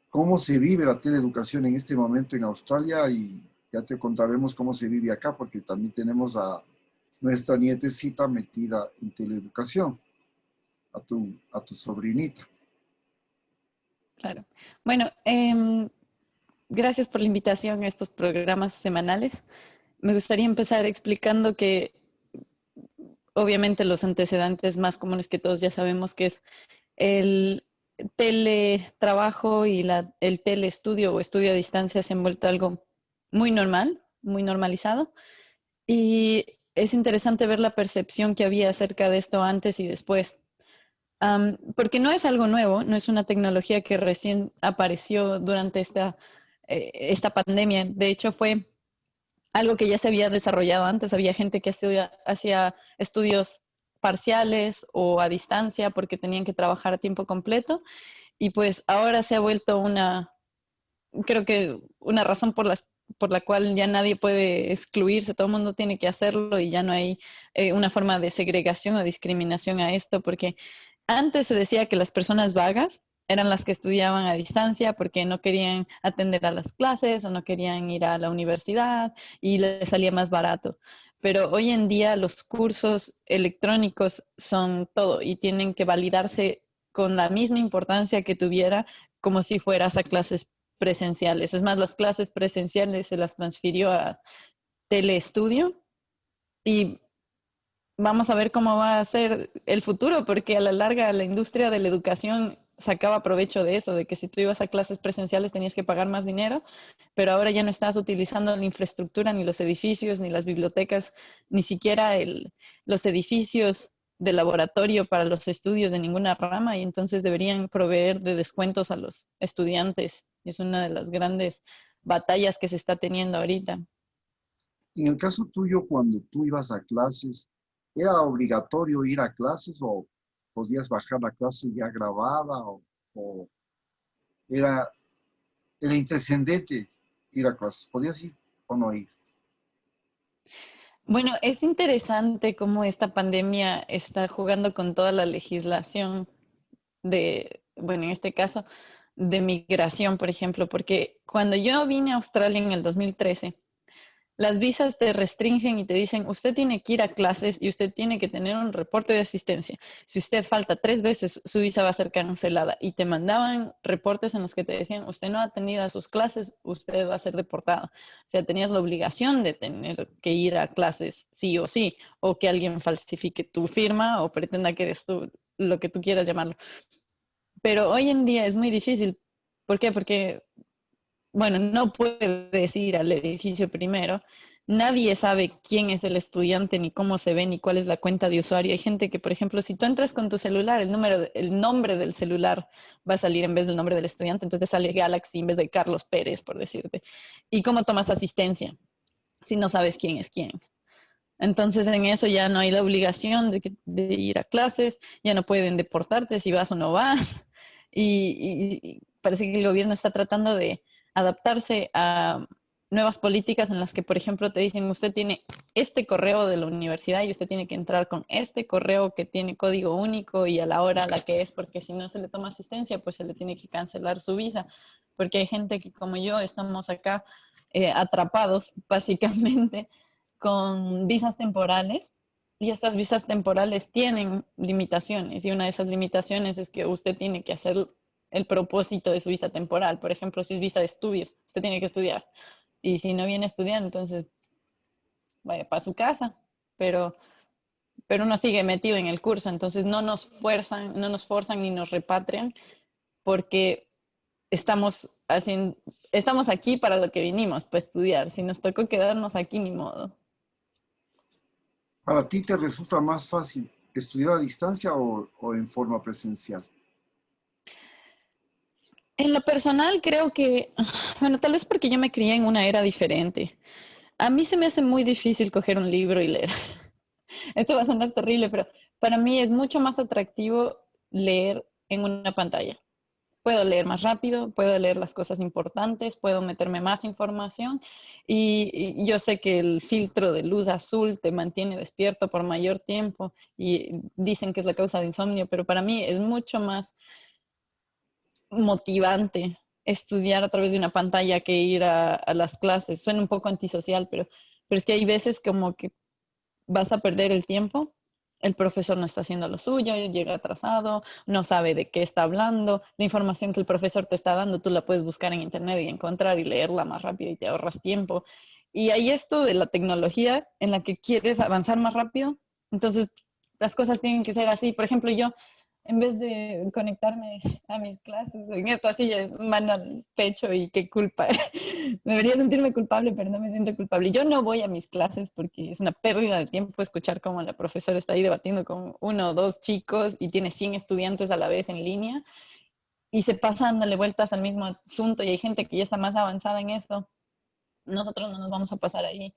cómo se vive la teleeducación en este momento en Australia y ya te contaremos cómo se vive acá, porque también tenemos a nuestra nietecita metida en teleeducación, a tu sobrinita. Claro. Bueno, gracias por la invitación a estos programas semanales. Me gustaría empezar explicando que obviamente los antecedentes más comunes que todos ya sabemos que es el teletrabajo y el teleestudio o estudio a distancia se han vuelto algo muy normal, muy normalizado. Y es interesante ver la percepción que había acerca de esto antes y después. Porque no es algo nuevo, no es una tecnología que recién apareció durante esta pandemia. De hecho, fue algo que ya se había desarrollado antes. Había gente que hacía estudios parciales o a distancia porque tenían que trabajar a tiempo completo. Y pues ahora se ha vuelto creo que una razón por la cual ya nadie puede excluirse, todo el mundo tiene que hacerlo y ya no hay una forma de segregación o discriminación a esto, porque antes se decía que las personas vagas eran las que estudiaban a distancia porque no querían atender a las clases o no querían ir a la universidad y les salía más barato. Pero hoy en día los cursos electrónicos son todo y tienen que validarse con la misma importancia que tuviera como si fueras a clases presenciales. Es más, las clases presenciales se las transfirió a teleestudio y vamos a ver cómo va a ser el futuro, porque a la larga la industria de la educación sacaba provecho de eso, de que si tú ibas a clases presenciales tenías que pagar más dinero, pero ahora ya no estás utilizando la infraestructura, ni los edificios, ni las bibliotecas, ni siquiera los edificios de laboratorio para los estudios de ninguna rama, y entonces deberían proveer de descuentos a los estudiantes. Es una de las grandes batallas que se está teniendo ahorita. En el caso tuyo, cuando tú ibas a clases, ¿era obligatorio ir a clases o podías bajar la clase ya grabada o era, era intrascendente ir a clases? ¿Podías ir o no ir? Bueno, es interesante cómo esta pandemia está jugando con toda la legislación bueno, en este caso, de migración, por ejemplo, porque cuando yo vine a Australia en el 2013, las visas te restringen y te dicen, usted tiene que ir a clases y usted tiene que tener un reporte de asistencia. Si usted falta 3 veces, su visa va a ser cancelada. Y te mandaban reportes en los que te decían, usted no ha atendido a sus clases, usted va a ser deportado. O sea, tenías la obligación de tener que ir a clases sí o sí, o que alguien falsifique tu firma o pretenda que eres tú, lo que tú quieras llamarlo. Pero hoy en día es muy difícil. ¿Por qué? Porque bueno, no puedes ir al edificio primero. Nadie sabe quién es el estudiante, ni cómo se ve, ni cuál es la cuenta de usuario. Hay gente que, por ejemplo, si tú entras con tu celular, el nombre del celular va a salir en vez del nombre del estudiante, entonces sale Galaxy en vez de Carlos Pérez, por decirte. ¿Y cómo tomas asistencia si no sabes quién es quién? Entonces en eso ya no hay la obligación de ir a clases, ya no pueden deportarte si vas o no vas. Y parece que el gobierno está tratando de adaptarse a nuevas políticas en las que, por ejemplo, te dicen, usted tiene este correo de la universidad y usted tiene que entrar con este correo que tiene código único y a la hora a la que es, porque si no se le toma asistencia, pues se le tiene que cancelar su visa, porque hay gente que como yo estamos acá atrapados básicamente con visas temporales y estas visas temporales tienen limitaciones y una de esas limitaciones es que usted tiene que hacer el propósito de su visa temporal. Por ejemplo, si es visa de estudios, usted tiene que estudiar y si no viene a estudiar, entonces vaya para su casa, pero, pero uno sigue metido en el curso, entonces no nos forzan ni nos repatrian porque estamos aquí para lo que vinimos, para estudiar. Si nos tocó quedarnos aquí, ni modo. ¿Para ti te resulta más fácil estudiar a distancia o en forma presencial? En lo personal creo que, bueno, tal vez porque yo me crié en una era diferente. A mí se me hace muy difícil coger un libro y leer. Esto va a sonar terrible, pero para mí es mucho más atractivo leer en una pantalla. Puedo leer más rápido, puedo leer las cosas importantes, puedo meterme más información y yo sé que el filtro de luz azul te mantiene despierto por mayor tiempo y dicen que es la causa de insomnio, pero para mí es mucho más motivante estudiar a través de una pantalla que ir a las clases. Suena un poco antisocial, pero es que hay veces como que vas a perder el tiempo. El profesor no está haciendo lo suyo, llega atrasado, no sabe de qué está hablando. La información que el profesor te está dando, tú la puedes buscar en internet y encontrar y leerla más rápido y te ahorras tiempo. Y hay esto de la tecnología en la que quieres avanzar más rápido. Entonces, las cosas tienen que ser así. Por ejemplo, yo, en vez de conectarme a mis clases en esta silla, mano al pecho y qué culpa. Debería sentirme culpable, pero no me siento culpable. Yo no voy a mis clases porque es una pérdida de tiempo escuchar cómo la profesora está ahí debatiendo con uno o dos chicos y tiene 100 estudiantes a la vez en línea y se pasa dándole vueltas al mismo asunto y hay gente que ya está más avanzada en esto. Nosotros no nos vamos a pasar ahí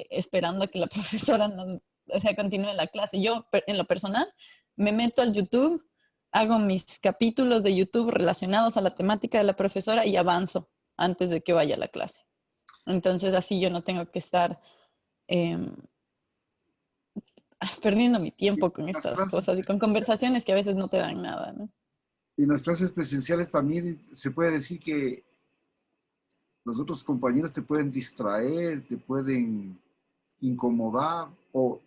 esperando a que la profesora nos, o sea, continúe la clase. Yo, en lo personal, me meto al YouTube, hago mis capítulos de YouTube relacionados a la temática de la profesora y avanzo antes de que vaya a la clase. Entonces así yo no tengo que estar eh, perdiendo mi Y tiempo con las estas clases cosas y con conversaciones que a veces no te dan nada, ¿no? y en las clases presenciales también se puede decir que los otros compañeros te pueden distraer, te pueden incomodar o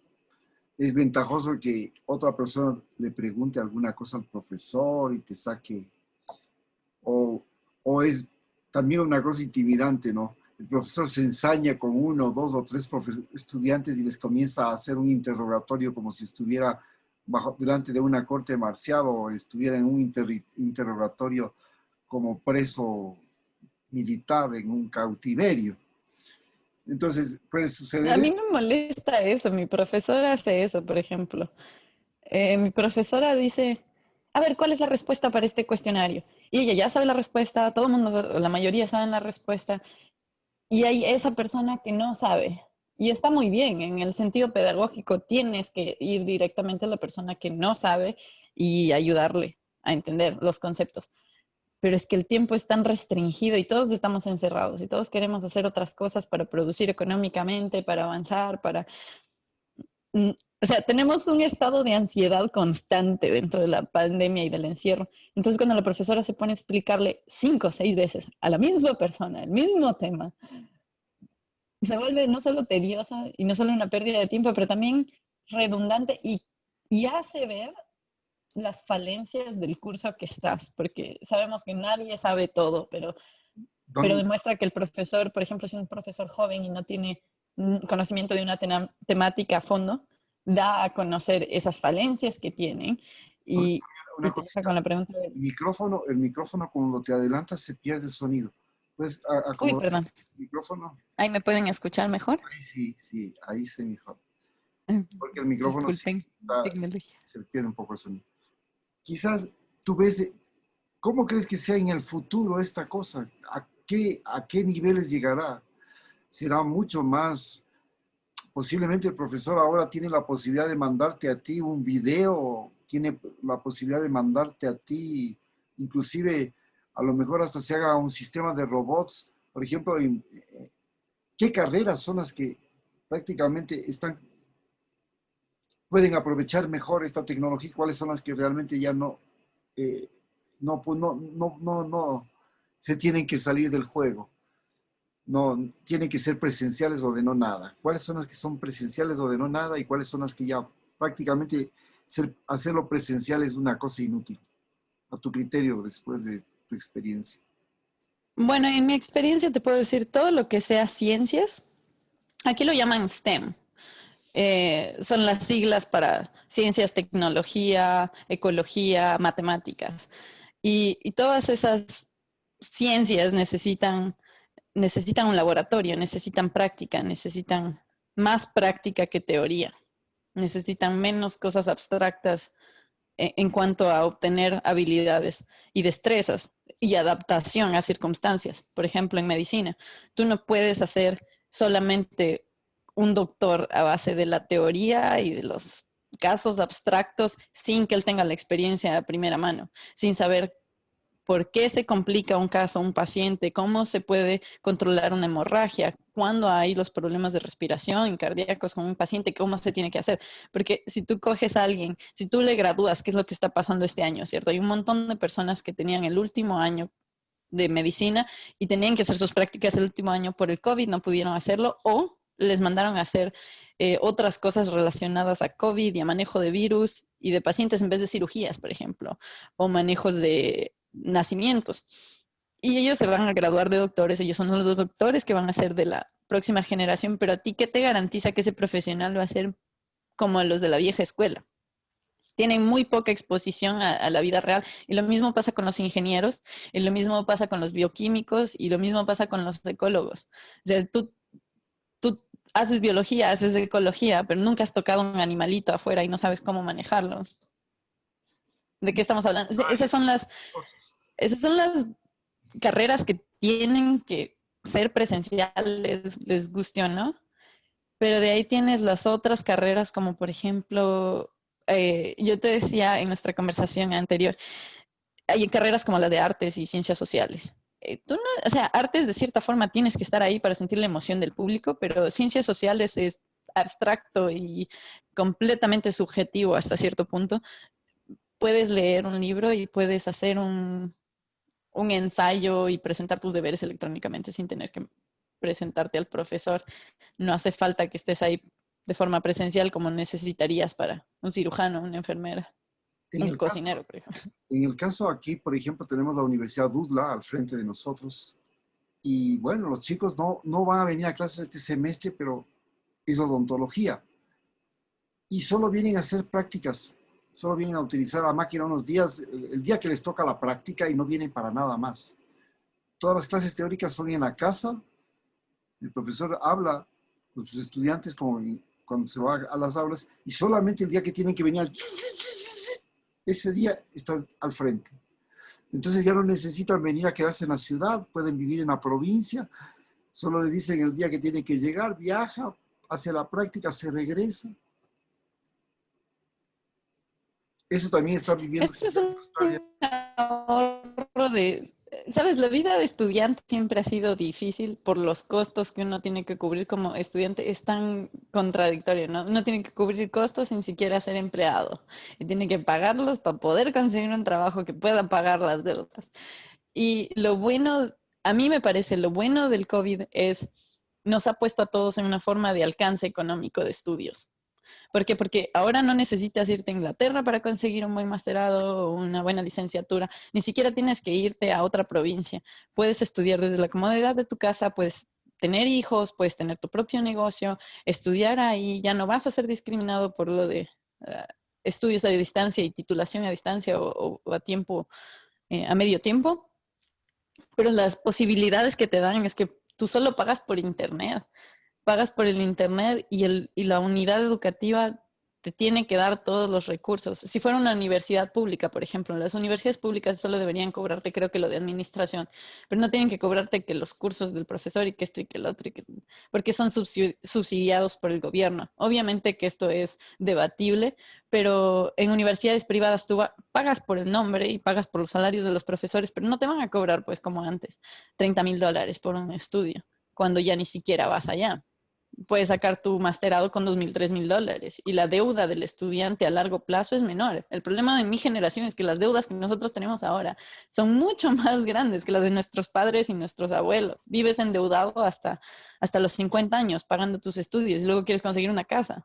es ventajoso que otra persona le pregunte alguna cosa al profesor y te saque, o, o es también una cosa intimidante, ¿no? El profesor se ensaña con uno, dos o tres estudiantes y les comienza a hacer un interrogatorio como si estuviera delante de una corte marcial o estuviera en un interrogatorio como preso militar en un cautiverio. Entonces puede A suceder. mí me molesta eso, mi profesora hace eso, por ejemplo. Mi profesora dice, a ver, ¿cuál es la respuesta para este cuestionario? Y ella ya sabe la respuesta, todo el mundo, la mayoría saben la respuesta, y hay esa persona que no sabe. Y está muy bien, en el sentido pedagógico tienes que ir directamente a la persona que no sabe y ayudarle a entender los conceptos. Pero es que el tiempo es tan restringido y todos estamos encerrados y todos queremos hacer otras cosas para producir económicamente, para avanzar, para... O sea, tenemos un estado de ansiedad constante dentro de la pandemia y del encierro. Entonces, cuando la profesora se pone a explicarle 5 o 6 veces a la misma persona el mismo tema, se vuelve no solo tediosa y no solo una pérdida de tiempo, pero también redundante y hace ver las falencias del curso que estás, porque sabemos que nadie sabe todo, pero Don, demuestra que el profesor, por ejemplo, si es un profesor joven y no tiene conocimiento de una temática a fondo, da a conocer esas falencias que tienen una y te deja cosita. con la pregunta de, El micrófono cuando te adelantas se pierde el sonido. Puedes uy, acomodar perdón, el micrófono. ahí me pueden escuchar mejor. Ahí sí, sí, ahí se mejor. Mm, Porque el micrófono sí Disculpen, tecnología. se pierde un poco el sonido. Quizás tú ves, ¿cómo crees que sea en el futuro esta cosa? A qué niveles llegará? ¿Será mucho más? Posiblemente el profesor ahora tiene la posibilidad de mandarte a ti un video, tiene la posibilidad de mandarte a ti, inclusive a lo mejor hasta se haga un sistema de robots. Por ejemplo, ¿qué carreras son las que prácticamente pueden aprovechar mejor esta tecnología? ¿Cuáles son las que realmente ya eh, no se tienen que salir del juego? No, tienen que ser presenciales o de no nada. ¿Cuáles son las que son presenciales o de no nada y cuáles son las que ya prácticamente hacerlo presencial es una cosa inútil? A tu criterio, después de tu experiencia. Bueno, en mi experiencia te puedo decir todo lo que sea ciencias. Aquí lo llaman STEM. Son las siglas para ciencias, tecnología, ecología, matemáticas. Y todas esas ciencias necesitan un laboratorio, necesitan práctica, necesitan más práctica que teoría, necesitan menos cosas abstractas en cuanto a obtener habilidades y destrezas y adaptación a circunstancias. Por ejemplo, en medicina, tú no puedes hacer solamente un doctor a base de la teoría y de los casos abstractos sin que él tenga la experiencia a primera mano, sin saber por qué se complica un caso, un paciente, cómo se puede controlar una hemorragia, cuando hay los problemas de respiración cardíacos con un paciente, cómo se tiene que hacer. Porque si tú coges a alguien, si tú le gradúas, ¿qué es lo que está pasando este año, cierto? Hay un montón de personas que tenían el último año de medicina y tenían que hacer sus prácticas el último año por el COVID, no pudieron hacerlo o les mandaron a hacer otras cosas relacionadas a COVID y a manejo de virus y de pacientes en vez de cirugías, por ejemplo, o manejos de nacimientos. Y ellos se van a graduar de doctores, ellos son los dos doctores que van a ser de la próxima generación, pero a ti, ¿qué te garantiza que ese profesional va a ser como los de la vieja escuela? Tienen muy poca exposición a la vida real. Y lo mismo pasa con los ingenieros, y lo mismo pasa con los bioquímicos, y lo mismo pasa con los ecólogos. O sea, tú haces biología, haces ecología, pero nunca has tocado un animalito afuera y no sabes cómo manejarlo. ¿De qué estamos hablando? Cosas. Esas son las carreras que tienen que ser presenciales, les guste o no. Pero de ahí tienes las otras carreras, como por ejemplo, yo te decía en nuestra conversación anterior, hay carreras como las de artes y ciencias sociales. Tú no, o sea, artes de cierta forma tienes que estar ahí para sentir la emoción del público, pero ciencias sociales es abstracto y completamente subjetivo hasta cierto punto. Puedes leer un libro y puedes hacer un ensayo y presentar tus deberes electrónicamente sin tener que presentarte al profesor. No hace falta que estés ahí de forma presencial como necesitarías para un cirujano, una enfermera, En un el caso, cocinero, por ejemplo. en el caso aquí, por ejemplo, tenemos la Universidad Dudla al frente de nosotros. Y bueno, los chicos no van a venir a clases este semestre, pero es odontología. Y solo vienen a hacer prácticas, solo vienen a utilizar la máquina unos días, el día que les toca la práctica y no vienen para nada más. Todas las clases teóricas son en la casa, el profesor habla con sus estudiantes como cuando se va a las aulas y solamente el día que tienen que venir ese día está al frente. Entonces ya no necesitan venir a quedarse en la ciudad, pueden vivir en la provincia, solo le dicen el día que tiene que llegar, viaja, hace la práctica, se regresa. Eso también está viviendo Esto es en un Australia. ahorro de, sabes, la vida de estudiante siempre ha sido difícil por los costos que uno tiene que cubrir como estudiante. Es tan contradictorio, ¿no? Uno tiene que cubrir costos sin siquiera ser empleado y tiene que pagarlos para poder conseguir un trabajo que pueda pagar las deudas. Y lo bueno, a mí me parece, lo bueno del COVID es nos ha puesto a todos en una forma de alcance económico de estudios. ¿Por qué? Porque ahora no necesitas irte a Inglaterra para conseguir un buen masterado o una buena licenciatura. Ni siquiera tienes que irte a otra provincia. Puedes estudiar desde la comodidad de tu casa, puedes tener hijos, puedes tener tu propio negocio, estudiar ahí, ya no vas a ser discriminado por lo de estudios a distancia y titulación a distancia o a tiempo, a medio tiempo. Pero las posibilidades que te dan es que tú solo pagas por internet, pagas por el internet y la unidad educativa te tiene que dar todos los recursos. Si fuera una universidad pública, por ejemplo, las universidades públicas solo deberían cobrarte, creo que lo de administración, pero no tienen que cobrarte que los cursos del profesor y que esto y que el otro, porque son subsidiados por el gobierno. Obviamente que esto es debatible, pero en universidades privadas tú pagas por el nombre y pagas por los salarios de los profesores, pero no te van a cobrar pues como antes, $30,000 por un estudio, cuando ya ni siquiera vas allá. Puedes sacar tu masterado con $2,000, $3,000 y la deuda del estudiante a largo plazo es menor. El problema de mi generación es que las deudas que nosotros tenemos ahora son mucho más grandes que las de nuestros padres y nuestros abuelos. Vives endeudado hasta los 50 años pagando tus estudios y luego quieres conseguir una casa.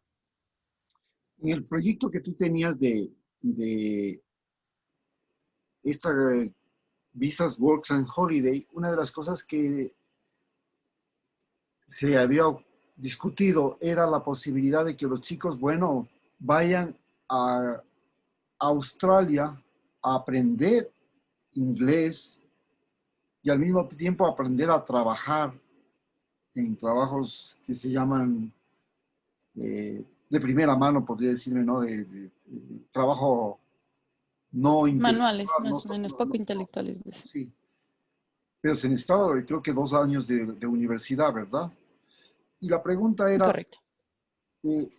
En el proyecto que tú tenías de esta Visas Works and Holiday, una de las cosas que se había discutido era la posibilidad de que los chicos, bueno, vayan a Australia a aprender inglés y al mismo tiempo aprender a trabajar en trabajos que se llaman de primera mano, podría decirme, ¿no? De trabajo no Manuales, intelectual, más o menos, poco no, intelectuales. sí. Pero se necesitaba, creo que 2 años de universidad, ¿verdad? Y la pregunta era, Correcto. eh,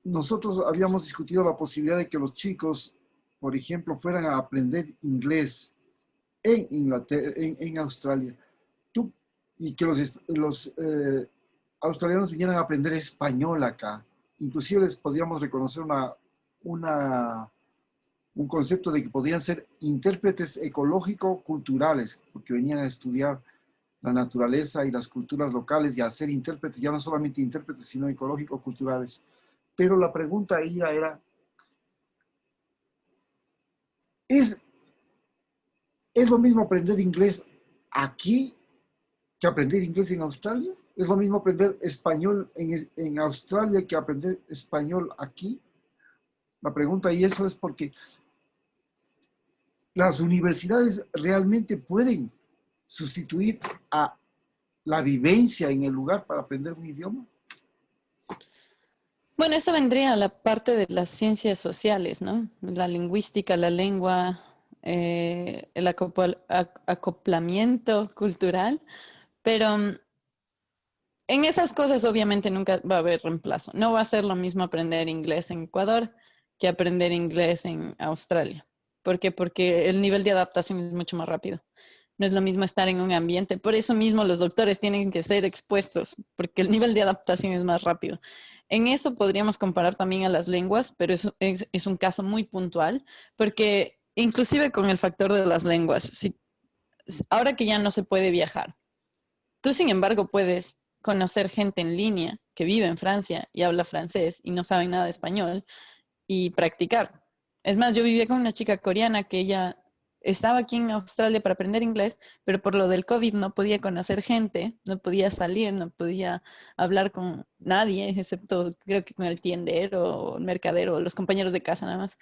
nosotros habíamos discutido la posibilidad de que los chicos, por ejemplo, fueran a aprender inglés en Inglaterra, en Australia. Tú, y que los australianos vinieran a aprender español acá. Inclusive les podríamos reconocer una, un concepto de que podrían ser intérpretes ecológico-culturales, porque venían a estudiar la naturaleza y las culturas locales y a ser intérpretes, ya no solamente intérpretes, sino ecológico-culturales. Pero la pregunta ahí era, ¿es, ¿es lo mismo aprender inglés aquí que aprender inglés en Australia? ¿Es lo mismo aprender español en Australia que aprender español aquí? La pregunta, y eso es porque las universidades realmente pueden sustituir a la vivencia en el lugar para aprender un idioma. Bueno, eso vendría a la parte de las ciencias sociales, ¿no? La lingüística, la lengua, el acoplamiento cultural, pero en esas cosas obviamente nunca va a haber reemplazo. No va a ser lo mismo aprender inglés en Ecuador que aprender inglés en Australia. ¿Por qué? Porque el nivel de adaptación es mucho más rápido. No es lo mismo estar en un ambiente. Por eso mismo los doctores tienen que ser expuestos, porque el nivel de adaptación es más rápido. En eso podríamos comparar también a las lenguas, pero es un caso muy puntual, porque inclusive con el factor de las lenguas, ahora que ya no se puede viajar, tú, sin embargo, puedes conocer gente en línea que vive en Francia y habla francés y no sabe nada de español y practicar. Es más, yo vivía con una chica coreana que ella estaba aquí en Australia para aprender inglés, pero por lo del COVID no podía conocer gente, no podía salir, no podía hablar con nadie, excepto creo que con el tiendero, el mercadero, los compañeros de casa nada más.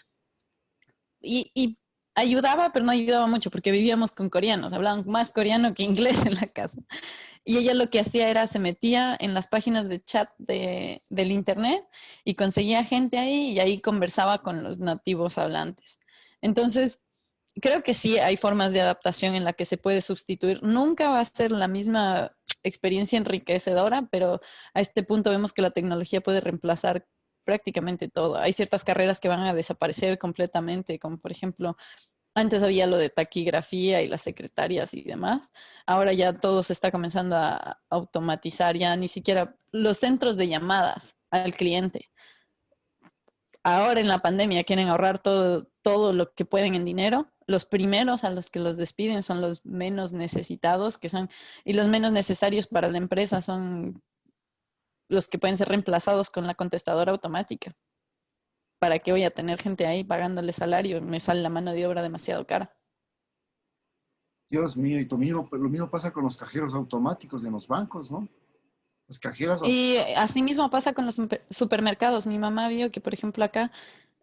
Y ayudaba, pero no ayudaba mucho porque vivíamos con coreanos, hablaban más coreano que inglés en la casa. Y ella lo que hacía era, se metía en las páginas de chat del internet y conseguía gente ahí y ahí conversaba con los nativos hablantes. Entonces, creo que sí hay formas de adaptación en la que se puede sustituir. Nunca va a ser la misma experiencia enriquecedora, pero a este punto vemos que la tecnología puede reemplazar prácticamente todo. Hay ciertas carreras que van a desaparecer completamente, como por ejemplo antes había lo de taquigrafía y las secretarias y demás. Ahora ya todo se está comenzando a automatizar, ya ni siquiera los centros de llamadas al cliente. Ahora en la pandemia quieren ahorrar todo lo que pueden en dinero. Los primeros a los que los despiden son los menos necesitados, y los menos necesarios para la empresa son los que pueden ser reemplazados con la contestadora automática. ¿Para qué voy a tener gente ahí pagándole salario? Me sale la mano de obra demasiado cara. Dios mío, y lo mismo pasa con los cajeros automáticos en los bancos, ¿no? Las cajeras, Y así mismo pasa con los supermercados. Mi mamá vio que, por ejemplo, acá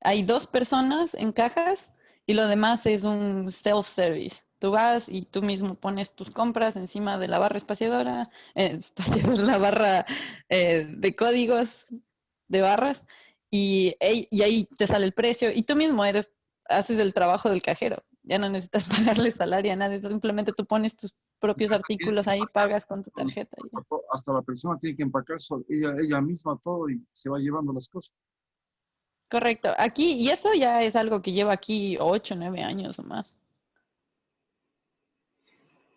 hay dos personas en cajas y lo demás es un self-service. Tú vas y tú mismo pones tus compras encima de la barra espaciadora, la barra de códigos de barras, y ahí te sale el precio y tú mismo haces el trabajo del cajero. Ya no necesitas pagarle salario a nadie, simplemente tú pones tus propios artículos ahí, pagas con tu tarjeta. Y ya. hasta la persona tiene que empacar ella misma todo y se va llevando las cosas. Correcto. Aquí, y eso ya es algo que lleva aquí 8, 9 años o más.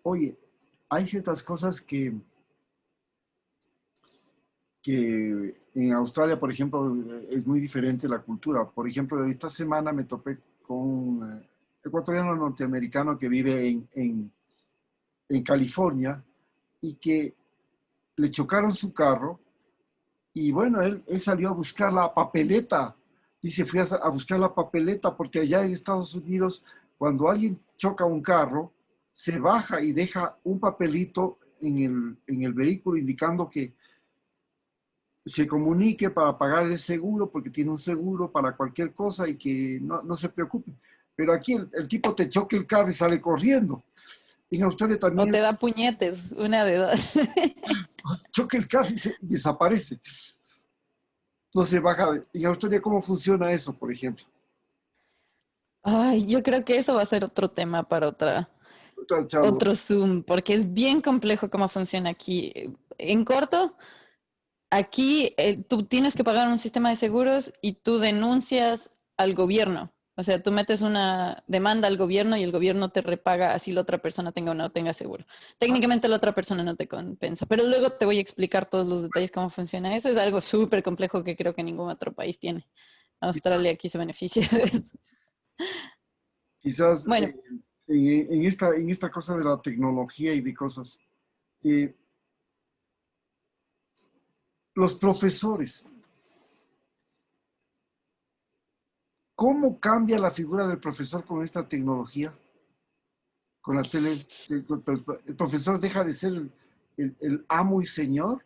Oye, hay ciertas cosas que en Australia, por ejemplo, es muy diferente la cultura. Por ejemplo, esta semana me topé con un ecuatoriano norteamericano que vive en California y que le chocaron su carro y bueno, él salió a buscar la papeleta. Dice, fui a buscar la papeleta porque allá en Estados Unidos, cuando alguien choca un carro, se baja y deja un papelito en el vehículo indicando que se comunique para pagar el seguro porque tiene un seguro para cualquier cosa y que no se preocupe. Pero aquí el tipo te choca el carro y sale corriendo. En Australia O también te da puñetes, una de dos. choca el carro y desaparece. No se baja. En Australia, ¿cómo funciona eso, por ejemplo? Ay, yo creo que eso va a ser otro tema para Otra charla. otro Zoom, porque es bien complejo cómo funciona aquí. En corto, aquí tú tienes que pagar un sistema de seguros y tú denuncias al gobierno. O sea, tú metes una demanda al gobierno y el gobierno te repaga así la otra persona tenga o no tenga seguro. Ah, Técnicamente la otra persona no te compensa, pero luego te voy a explicar todos los detalles cómo funciona eso. Es algo súper complejo que creo que ningún otro país tiene. Australia aquí se beneficia de eso. quizás Bueno, en esta cosa de la tecnología y de cosas, eh, los profesores, ¿cómo cambia la figura del profesor con esta tecnología? Con la tele, el profesor deja de ser el amo y señor.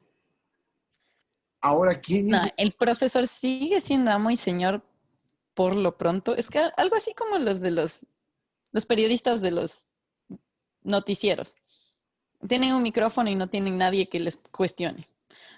Ahora, ¿quién no, es el el profesor? profesor sigue siendo amo y señor por lo pronto. Es que algo así como los de los periodistas de los noticieros. Tienen un micrófono y no tienen nadie que les cuestione.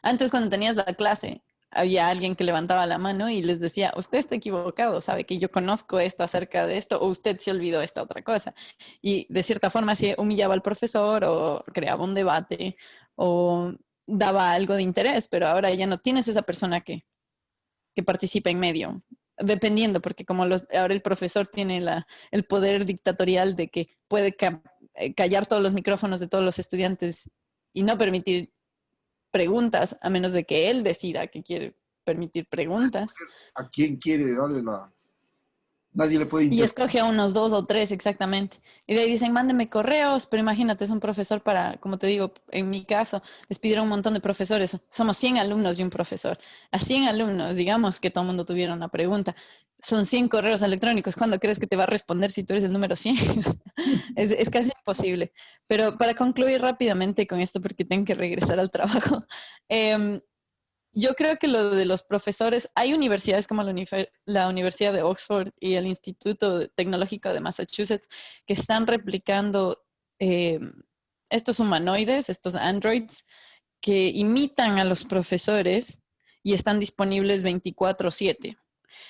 Antes, cuando tenías la clase, había alguien que levantaba la mano y les decía, usted está equivocado, sabe que yo conozco esto acerca de esto, o usted se olvidó esta otra cosa. Y de cierta forma se humillaba al profesor o creaba un debate o daba algo de interés, pero ahora ya no tienes esa persona que participa en medio, dependiendo, porque como ahora el profesor tiene el poder dictatorial de que puede callar todos los micrófonos de todos los estudiantes y no permitir preguntas, a menos de que él decida que quiere permitir preguntas. ¿A quién quiere darle la... Nadie le puede Y interrumpir. escoge a unos dos o tres exactamente. Y de ahí dicen, mándeme correos, pero imagínate, es un profesor para, como te digo, en mi caso, les pidieron un montón de profesores. Somos 100 alumnos y un profesor. A 100 alumnos, digamos que todo el mundo tuviera una pregunta. Son 100 correos electrónicos. ¿Cuándo crees que te va a responder si tú eres el número 100? Es casi imposible. Pero para concluir rápidamente con esto, porque tengo que regresar al trabajo, eh, yo creo que lo de los profesores, hay universidades como la Universidad de Oxford y el Instituto Tecnológico de Massachusetts que están replicando eh, estos humanoides, estos androids, que imitan a los profesores y están disponibles 24/7.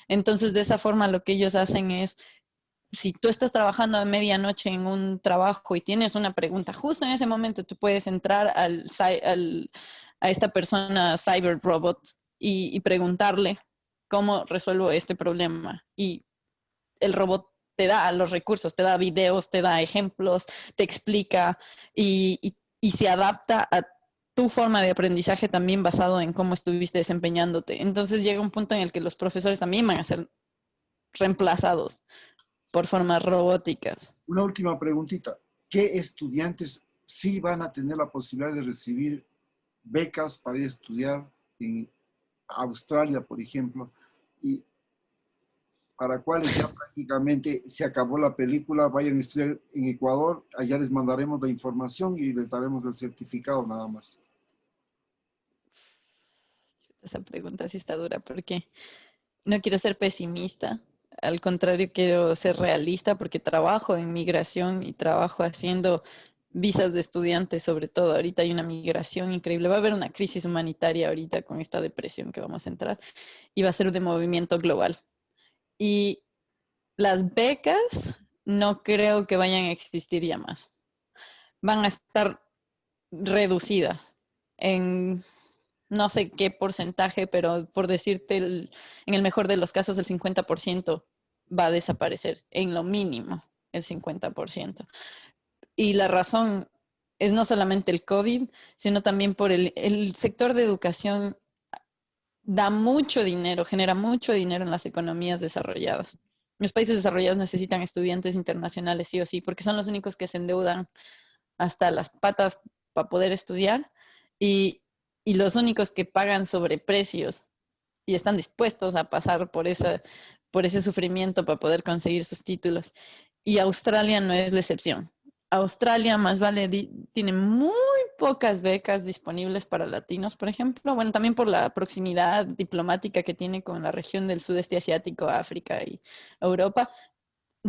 Entonces, de esa forma, lo que ellos hacen es, si tú estás trabajando a medianoche en un trabajo y tienes una pregunta, justo en ese momento tú puedes entrar a esta persona cyber robot y preguntarle cómo resuelvo este problema. Y el robot te da los recursos, te da videos, te da ejemplos, te explica y se adapta a tu forma de aprendizaje también basado en cómo estuviste desempeñándote. Entonces llega un punto en el que los profesores también van a ser reemplazados por formas robóticas. Una última preguntita. ¿Qué estudiantes sí van a tener la posibilidad de recibir becas para ir a estudiar en Australia, por ejemplo? Y para cuáles ya prácticamente se acabó la película, vayan a estudiar en Ecuador, allá les mandaremos la información y les daremos el certificado nada más. Esa pregunta sí está dura porque no quiero ser pesimista, al contrario quiero ser realista porque trabajo en migración y trabajo haciendo visas de estudiantes, sobre todo. Ahorita hay una migración increíble, va a haber una crisis humanitaria ahorita con esta depresión que vamos a entrar y va a ser de movimiento global. Y las becas no creo que vayan a existir ya más. Van a estar reducidas en no sé qué porcentaje, pero por decirte, en el mejor de los casos, el 50% va a desaparecer, en lo mínimo, el 50%. Y la razón es no solamente el COVID, sino también por el sector de educación da mucho dinero, genera mucho dinero en las economías desarrolladas. Los países desarrollados necesitan estudiantes internacionales sí o sí, porque son los únicos que se endeudan hasta las patas para poder estudiar y, y los únicos que pagan sobreprecios y están dispuestos a pasar por ese sufrimiento para poder conseguir sus títulos. Y Australia no es la excepción. Australia más vale tiene muy pocas becas disponibles para latinos, por ejemplo. Bueno, también por la proximidad diplomática que tiene con la región del sudeste asiático, África y Europa.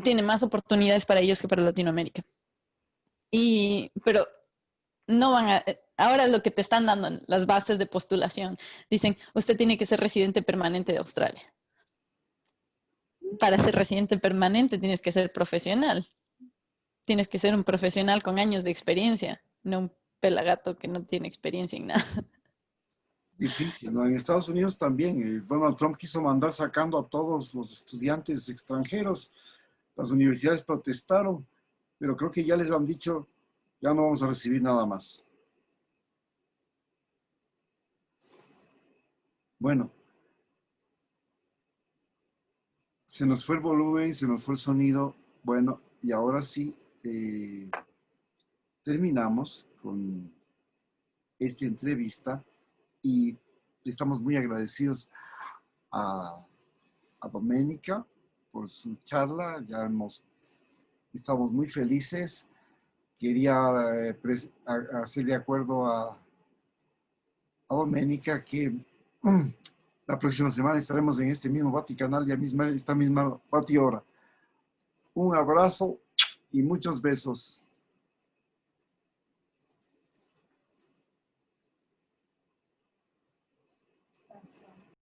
Tiene más oportunidades para ellos que para Latinoamérica. Pero no van a, ahora lo que te están dando en las bases de postulación, dicen, usted tiene que ser residente permanente de Australia. Para ser residente permanente tienes que ser profesional. Tienes que ser un profesional con años de experiencia, no un pelagato que no tiene experiencia en nada. Difícil, ¿no? En Estados Unidos también, Donald Trump quiso mandar sacando a todos los estudiantes extranjeros. Las universidades protestaron, pero creo que ya les han dicho, ya no vamos a recibir nada más. Bueno, se nos fue el volumen, se nos fue el sonido. Bueno, y ahora sí, terminamos con esta entrevista y estamos muy agradecidos a, a Doménica por su charla. Estamos muy felices. Quería hacer de acuerdo a Doménica que la próxima semana estaremos en este mismo Vaticanal y esta misma Vati hora. Un abrazo y muchos besos.